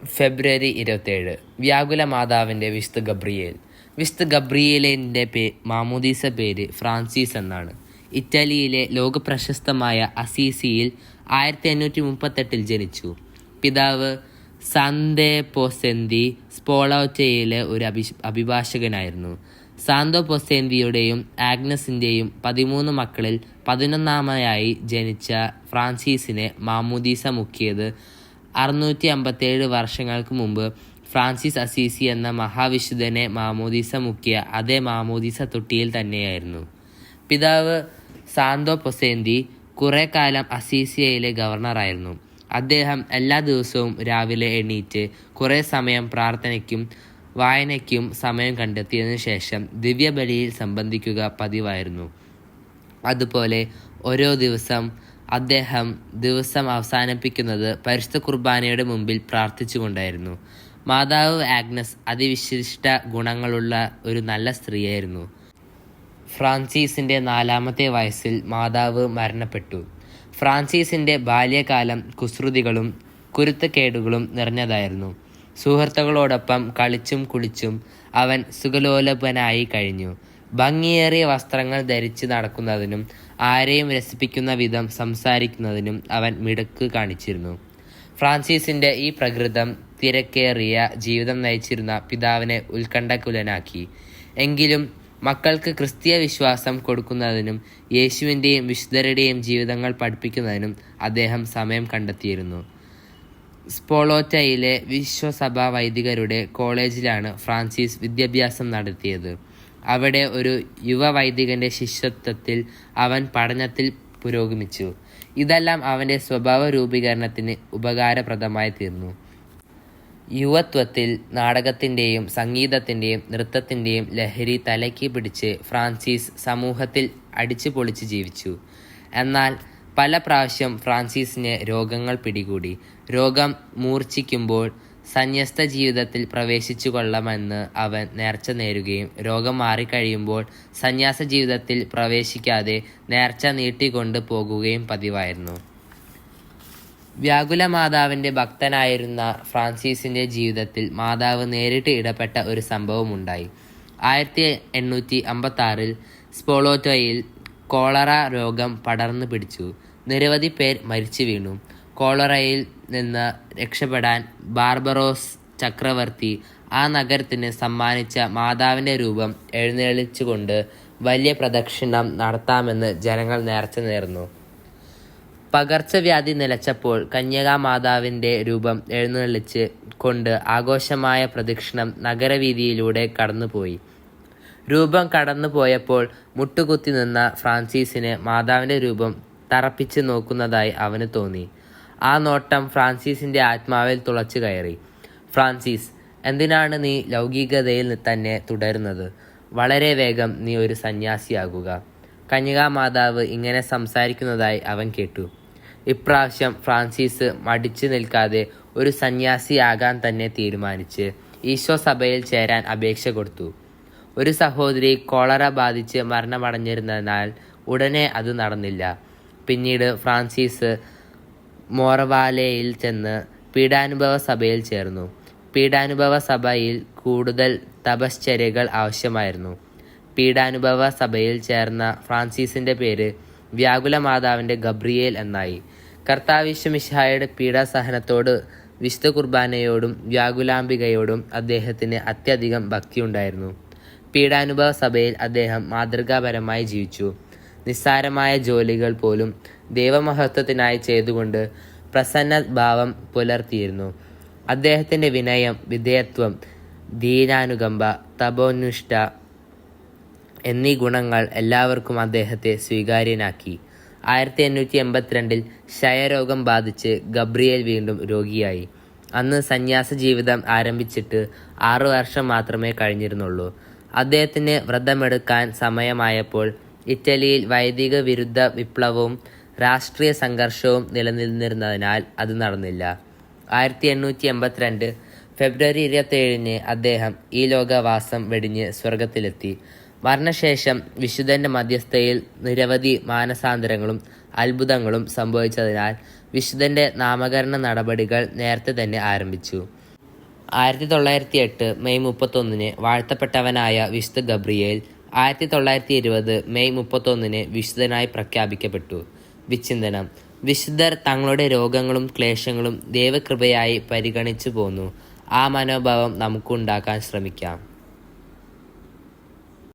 ഫെബ്രുവരി 27 വ്യാകുല മാതാവിൻ്റെ വിശുദ്ധ ഗബ്രിയേൽ. വിശുദ്ധ ഗബ്രിയേലിൻ്റെ മാമോദീസ പേര് ഫ്രാൻസിസ് എന്നാണ്. ഇറ്റലിയിലെ ലോകപ്രശസ്തമായ അസീസിയിൽ 1538 ജനിച്ചു. പിതാവ് സാന്തേ പോസെന്തി സ്പോളോറ്റയിലെ ഒരു അഭിഭാഷകനായിരുന്നു. സാന്തോ പൊസേന്തിയുടെയും ആഗ്നസിൻ്റെയും 13 മക്കളിൽ 11ാമയായി ജനിച്ച ഫ്രാൻസിസിനെ മാമോദീസ മുക്കിയത് 657 വർഷങ്ങൾക്ക് മുമ്പ് ഫ്രാൻസിസ് അസീസി എന്ന മഹാവിശുദ്ധനെ മാമോദീസ മുക്കിയ അതേ മാമോദീസ തൊട്ടിയിൽ തന്നെയായിരുന്നു. പിതാവ് സാന്തോ പൊസേന്തി കുറെ കാലം അസീസിയയിലെ ഗവർണറായിരുന്നു. അദ്ദേഹം എല്ലാ ദിവസവും രാവിലെ എണീറ്റ് കുറേ സമയം പ്രാർത്ഥനയ്ക്കും വായനയ്ക്കും സമയം കണ്ടെത്തിയതിനു ശേഷം ദിവ്യബലിയിൽ സംബന്ധിക്കുക പതിവായിരുന്നു. അതുപോലെ ഓരോ അദ്ദേഹം ദിവസം അവസാനിപ്പിക്കുന്നത് പരിശുദ്ധ കുർബാനയുടെ മുമ്പിൽ പ്രാർത്ഥിച്ചുകൊണ്ടായിരുന്നു. മാതാവ് ആഗ്നസ് അതിവിശിഷ്ട ഗുണങ്ങളുള്ള ഒരു നല്ല സ്ത്രീയായിരുന്നു. ഫ്രാൻസിസിൻ്റെ 4ാമത്തെ വയസ്സിൽ മാതാവ് മരണപ്പെട്ടു. ഫ്രാൻസിസിൻ്റെ ബാല്യകാലം കുസൃതികളും കുരുത്തക്കേടുകളും നിറഞ്ഞതായിരുന്നു. സുഹൃത്തുക്കളോടൊപ്പം കളിച്ചും കുളിച്ചും അവൻ സുഖലോലഭനായി കഴിഞ്ഞു. ഭംഗിയേറിയ വസ്ത്രങ്ങൾ ധരിച്ച് നടക്കുന്നതിനും ആരെയും രസിപ്പിക്കുന്ന വിധം സംസാരിക്കുന്നതിനും അവൻ മിടുക്ക് കാണിച്ചിരുന്നു. ഫ്രാൻസിസിൻ്റെ ഈ പ്രകൃതം തിരക്കേറിയ ജീവിതം നയിച്ചിരുന്ന പിതാവിനെ ഉത്കണ്ഠകുലനാക്കി. എങ്കിലും മക്കൾക്ക് ക്രിസ്തീയ വിശ്വാസം കൊടുക്കുന്നതിനും യേശുവിൻ്റെയും വിശുദ്ധരുടെയും ജീവിതങ്ങൾ പഠിപ്പിക്കുന്നതിനും അദ്ദേഹം സമയം കണ്ടെത്തിയിരുന്നു. സ്പോളോറ്റയിലെ വിശ്വസഭാ വൈദികരുടെ കോളേജിലാണ് ഫ്രാൻസിസ് വിദ്യാഭ്യാസം നടത്തിയത്. അവിടെ ഒരു യുവ വൈദികന്റെ ശിഷ്യത്വത്തിൽ അവൻ പഠനത്തിൽ പുരോഗമിച്ചു. ഇതെല്ലാം അവൻ്റെ സ്വഭാവ രൂപീകരണത്തിന് ഉപകാരപ്രദമായി തീർന്നു. യുവത്വത്തിൽ നാടകത്തിൻ്റെയും സംഗീതത്തിൻ്റെയും നൃത്തത്തിൻ്റെയും ലഹരി തലയ്ക്ക് പിടിച്ച് ഫ്രാൻസിസ് സമൂഹത്തിൽ അടിച്ചു പൊളിച്ച് ജീവിച്ചു. എന്നാൽ പല പ്രാവശ്യം ഫ്രാൻസിസിനെ രോഗങ്ങൾ പിടികൂടി. രോഗം മൂർച്ഛിക്കുമ്പോൾ സന്യസ്ത ജീവിതത്തിൽ പ്രവേശിച്ചു കൊള്ളാമെന്ന് അവൻ നേർച്ച നേരുകയും രോഗം മാറിക്കഴിയുമ്പോൾ സന്യാസ ജീവിതത്തിൽ പ്രവേശിക്കാതെ നേർച്ച നീട്ടിക്കൊണ്ട് പോകുകയും പതിവായിരുന്നു. വ്യാകുല മാതാവിൻ്റെ ഭക്തനായിരുന്ന ഫ്രാൻസിസിൻ്റെ ജീവിതത്തിൽ മാതാവ് നേരിട്ട് ഇടപെട്ട ഒരു സംഭവമുണ്ടായി. 1856 സ്പോളോറ്റോയിൽ കോളറ രോഗം പടർന്നു പിടിച്ചു. നിരവധി പേർ മരിച്ചു വീണു. കോളറയിൽ നിന്ന് രക്ഷപ്പെടാൻ ബാർബറോസ് ചക്രവർത്തി ആ നഗരത്തിന് സമ്മാനിച്ച മാതാവിൻ്റെ രൂപം എഴുന്നള്ളിച്ചുകൊണ്ട് വലിയ പ്രദക്ഷിണം നടത്താമെന്ന് ജനങ്ങൾ നേർച്ച നേർന്നു. പകർച്ചവ്യാധി നിലച്ചപ്പോൾ കന്യകാമാതാവിൻ്റെ രൂപം എഴുന്നള്ളിച്ച് കൊണ്ട് ആഘോഷമായ പ്രദക്ഷിണം നഗരവീതിയിലൂടെ കടന്നുപോയി. രൂപം കടന്നുപോയപ്പോൾ മുട്ടുകുത്തി നിന്ന ഫ്രാൻസിസിന് മാതാവിൻ്റെ രൂപം തറപ്പിച്ച് നോക്കുന്നതായി അവന് തോന്നി. ആ നോട്ടം ഫ്രാൻസിസിൻ്റെ ആത്മാവിൽ തുളച്ചു കയറി. ഫ്രാൻസിസ്, എന്തിനാണ് നീ ലൗകികതയിൽ തന്നെ തുടരുന്നത്? വളരെ വേഗം നീ ഒരു സന്യാസിയാകുക. കന്യകാമാതാവ് ഇങ്ങനെ സംസാരിക്കുന്നതായി അവൻ കേട്ടു. ഇപ്രാവശ്യം ഫ്രാൻസിസ് മടിച്ചു നിൽക്കാതെ ഒരു സന്യാസിയാകാൻ തന്നെ തീരുമാനിച്ച് ഈശോ സഭയിൽ ചേരാൻ അപേക്ഷ കൊടുത്തു. ഒരു സഹോദരി കോളറ ബാധിച്ച് മരണമടഞ്ഞിരുന്നതിനാൽ ഉടനെ അത് നടന്നില്ല. പിന്നീട് ഫ്രാൻസിസ് മോറവാലയിൽ ചെന്ന് പീഡാനുഭവ സഭയിൽ ചേർന്നു. പീഡാനുഭവ സഭയിൽ കൂടുതൽ തപശ്ചര്യകൾ ആവശ്യമായിരുന്നു. പീഡാനുഭവ സഭയിൽ ചേർന്ന ഫ്രാൻസിസിൻ്റെ പേര് വ്യാകുല മാതാവിൻ്റെ ഗബ്രിയേൽ എന്നായി. കർത്താവിശ്വമിശിഹായുടെ പീഡാസഹനത്തോട് വിശുദ്ധ കുർബാനയോടും വ്യാകുലാംബികയോടും അദ്ദേഹത്തിന് അത്യധികം ഭക്തിയുണ്ടായിരുന്നു. പീഡാനുഭവ സഭയിൽ അദ്ദേഹം മാതൃകാപരമായി ജീവിച്ചു. നിസ്സാരമായ ജോലികൾ പോലും ദൈവമഹത്വത്തിനായി ചെയ്തുകൊണ്ട് പ്രസന്നഭാവം പുലർത്തിയിരുന്നു. അദ്ദേഹത്തിൻ്റെ വിനയം, വിധേയത്വം, ദീനാനുകമ്പ, തപോനിഷ്ഠ എന്നീ ഗുണങ്ങൾ എല്ലാവർക്കും അദ്ദേഹത്തെ സ്വീകാര്യനാക്കി. 1882 ക്ഷയരോഗം ബാധിച്ച് ഗബ്രിയേൽ വീണ്ടും രോഗിയായി. അന്ന് സന്യാസ ജീവിതം ആരംഭിച്ചിട്ട് 6 വർഷം മാത്രമേ കഴിഞ്ഞിരുന്നുള്ളൂ. അദ്ദേഹത്തിന് വ്രതമെടുക്കാൻ സമയമായപ്പോൾ ഇറ്റലിയിൽ വൈദിക വിരുദ്ധ വിപ്ലവവും രാഷ്ട്രീയ സംഘർഷവും നിലനിന്നിരുന്നതിനാൽ അത് നടന്നില്ല. 1882 ഫെബ്രുവരി 27 അദ്ദേഹം ഈ ലോകവാസം വെടിഞ്ഞ് സ്വർഗത്തിലെത്തി. മരണശേഷം വിശുദ്ധൻ്റെ മധ്യസ്ഥയിൽ നിരവധി മാനസാന്തരങ്ങളും അത്ഭുതങ്ങളും സംഭവിച്ചതിനാൽ വിശുദ്ധൻ്റെ നാമകരണ നടപടികൾ നേരത്തെ തന്നെ ആരംഭിച്ചു. 1908 മെയ് 31 വാഴ്ത്തപ്പെട്ടവനായ വിശുദ്ധ ഗബ്രിയേൽ 1920 മെയ് 31 വിശുദ്ധനായി പ്രഖ്യാപിക്കപ്പെട്ടു. വിചിന്തനം: വിശുദ്ധർ തങ്ങളുടെ രോഗങ്ങളും ക്ലേശങ്ങളും ദൈവകൃപയായി പരിഗണിച്ചു പോന്നു. ആ മനോഭാവം നമുക്കുണ്ടാക്കാൻ ശ്രമിക്കാം.